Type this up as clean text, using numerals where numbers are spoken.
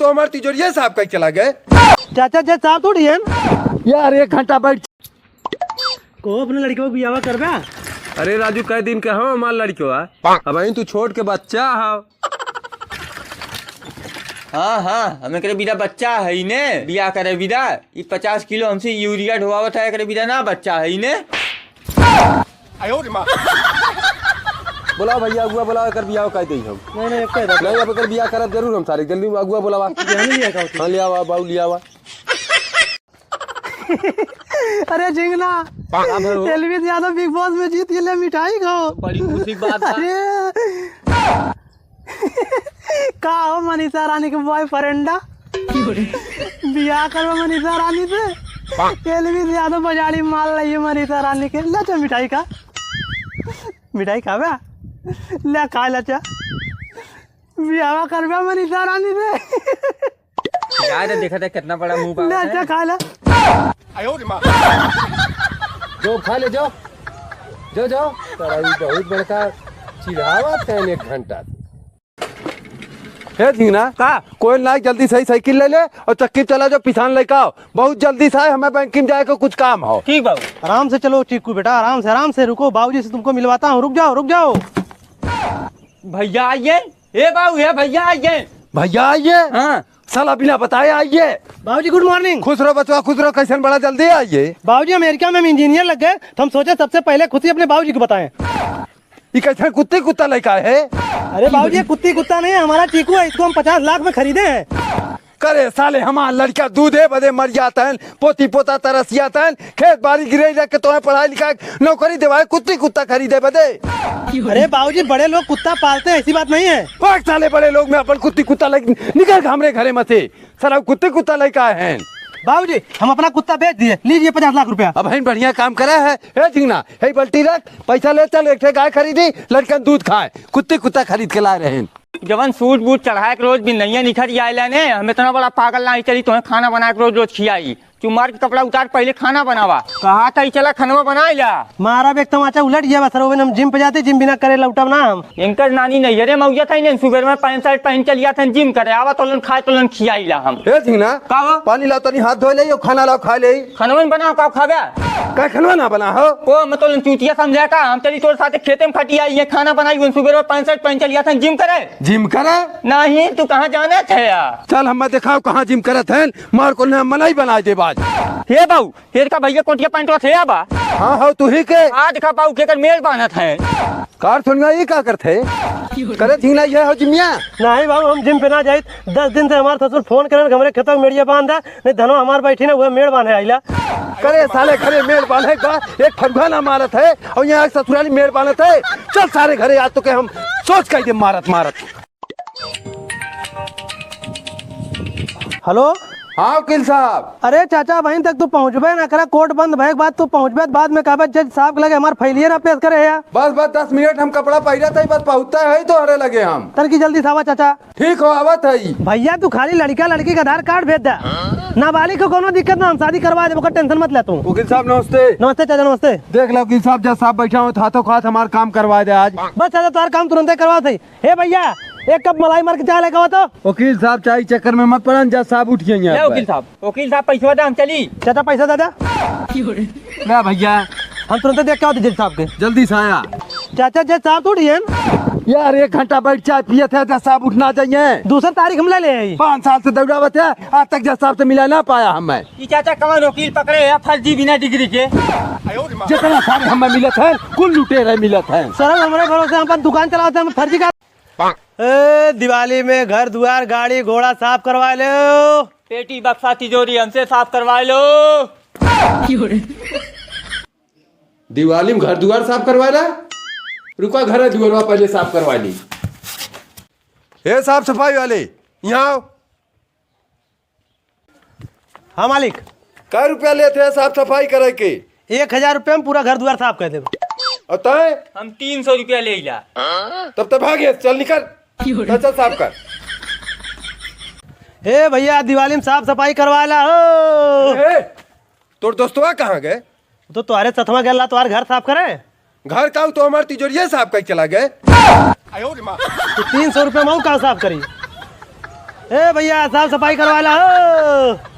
तो हमारे तिजोरिया साहब कहीं चला गए। चाचा जज साहब थोड़ी है यार 1 घंटा बैठ को अपने लड़कियों को बियाह करबा। अरे राजू कई दिन के हम हमार लड़कियों अब तू छोड़ के बच्चा है। हाँ हमें करे बिना बच्चा है ने बिया करे बिना 50 किलो हमसे यूरिया ढोवावत है करे बिना ना बच्चा है ने। बोला भैया अगुआ बोला कर बियाह कह दे हम नहीं अब कर बियाह करब जरूर हम सारे जल्दी अगुआ बोलावा हां ले आवा बाऊ ले आवा। अरे झिंगना एलवी यादव बिग बॉस में जीत ले मिठाई खाओ बड़ी खुशी बात अरे का हो मनीषा रानी के बॉयफ्रेंडा बियाह करवा मनीषा रानी से एलवी यादव बजाड़ी माल रही है मनीषा रानी के। ले चा मिठाई खावे ले खा ले चा बियाह करवा मनीषा रानी से यार देखा था कितना बड़ा मुंह ले चा खा ले जो खा ले जाओ जाओ तेरा बहुत बड़का चिढ़ावत है 1 घंटा है झिंगना का कोई ना जल्दी सही साइकिल ले ले और चक्की चला जाओ पिछान लेके आओ बहुत जल्दी से हमें बैंक में जाए को कुछ काम हो। ठीक बाबू आराम से चलो चीकू बेटा आराम से रुको बाबूजी से तुमको मिलवाता हूँ। रुक जाओ भैया आइए ए बाबू ये भैया आइए हाँ साला बिना बताए आइए। बाबूजी गुड मॉर्निंग। खुश रहो बचवा खुश रहो कैसे बड़ा जल्दी आइए। बाबूजी अमेरिका में हम इंजीनियर लग गए तो हम सोचे सबसे पहले खुद ही अपने बाबूजी को बताएं। ये कैसे कुत्ता लड़का है। अरे बाबूजी कुत्ता नहीं है हमारा चीकू है इसको हम 50 लाख में खरीदे हैं। करे साले हमारा लड़का दूधे बदे मर जाता है पोती पोता तरस जाता है खेत बाड़ी गिरे जाके तुम्हें पढ़ाई लिखाई नौकरी देवाए कुत्ता खरीदे बदे। अरे बाबूजी बड़े लोग कुत्ता पालते हैं ऐसी बात नहीं है। साले बड़े लोग में अपन कुत्ता निकल हमरे घरे में से सर कुत्ता लड़का है। बाबूजी हम अपना कुत्ता बेच दिए लीजिए 50 लाख रुपया। अब हम बढ़िया काम करे है झिंगना है बल्टी रख पैसा ले चल एक गाय खरीदी लड़का दूध खाए कुत्ता खरीद के ला रहे हैं। जवन सूट बूट चढ़ाए के रोज भी नैया निखर आए ने हम इतना बड़ा पागल ना चली तुम्हें खाना बना के रोज खियाई चुमार के कपड़ा उतार पहले खाना बनावा कहा था चला खाना बना ला मारा भी एक तमाचा उलट गया बस हम जिम पे जाते जिम बिना करे लौटब ना हम। इनकर नानी नैहरे मौजा था सुबह में 5 शर्ट पहन चलिया था जिम करे आवा तोलन खाए तोलन खियाई ला हम। झिंगना का पानी लाओ तनी हाथ धो ले खाना लाओ खा ले खाना बनाओ का खावे का खनवा ना बना हो ओ मैं तोलन चूतिया समझा का हम तेरी तोर साथे खेते में खटी आई है खाना बनाई सुबह में 5 शर्ट पहन चलिया था जिम करे नहीं तू कहाँ जाना थे चल हम दिखाओ कहाँ जिम करत है मार को मलाई बना दे बाज हे बाऊ हेर का भैया कोटिया पैंट थे बा हाँ हो तू ही के आ दिखा बाऊ के कर मेल बानत है कार सुनना ये का करते करे झिंगना ये हो जिमिया नहीं बाबू हम जिम पे ना जाए 10 दिन से हमारे ससुर फोन करे हमारे खेतों में मेड़िया बांधा नहीं धनो हमारे बैठी ना वो मेड़ बांधे आइला करे साले घरे मेड़ बांधे का एक फरुखा ना मारत है और यहाँ ससुराली मेड़ बांधत है। चल सारे घरे आज तो के हम सोच कर मारत। हेलो हाँ वकील साहब। अरे चाचा बहन तक तू पहुँचबे ना करा कोर्ट बंद भय बाद तू पहुँचबे बाद में कहा जज साहब लगे हमारे फैलिए ना पेश करे या बस 10 मिनट हम कपड़ा पहरा था बस पहुँचता है तो हरे लगे हम तर की जल्दी सावा चाचा ठीक हो आवत है भैया तू खाली लड़का लड़की का आधार कार्ड भेज दे नाबालिग को कोनो दिक्कत ना हम शादी करवा दे टेंशन मत ले तू। वकील साहब नमस्ते। नमस्ते चाचा नमस्ते। देख लो वकील साहब जज साहब बैठा हूँ हाथों हाथ हमारा काम करवा दे आज बस चाचा तुम्हारा काम तुरंत करवा थे। हे भैया 1 कप मलाई मार के चाय लेकर तो वकील साहब चाय चक्कर में मत पड़न जज साहब उठ गए वकील साहब पैसा दाम चली चाचा पैसा दादा ना भैया हम तुरंत देख के आते जज साहब के जल्दी से आया। चाचा जज साहब थोड़ी है यार 1 घंटा बैठ चाय पिए थे जज साहब उठना चाहिए। दूसरा तारीख हम ले 5 साल से दौड़ावत है आज तक जज साहब से मिला ना पाया हमें। चाचा कमर वकील पकड़े है फर्जी बिना डिग्री के जितना सारे हमें मिलत है कुल लुटेरे मिलत है। सर हमारे भरोसे हम दुकान चलाते हैं फर्जी का दिवाली में घर द्वार गाड़ी घोड़ा साफ करवा लो पेटी बक्सा तिजोरी हमसे साफ करवा लो। दिवाली में घर द्वार साफ करवा ला रुका घर दुआरवा पहले साफ करवा ली। हे साफ सफाई वाले यहाँ आओ। हाँ मालिक क्या रुपया लेते हैं साफ सफाई करे के 1000 रुपये में पूरा घर द्वार साफ कर देगा। हम 300 रुपया ले ला तब तक भागे चल निकल चल साफ कर। हे भैया दिवाली में साफ सफाई करवा ला हो। तोर दोस्तवा कहाँ गए तो तुम्हारे सतवा गया तुम्हारे घर साफ करे घर का तो हमारे तिजोरिया साहब कहीं चला गए तो 300 रुपये में कहाँ साफ करी ए भैया साफ सफाई करवा ला हो।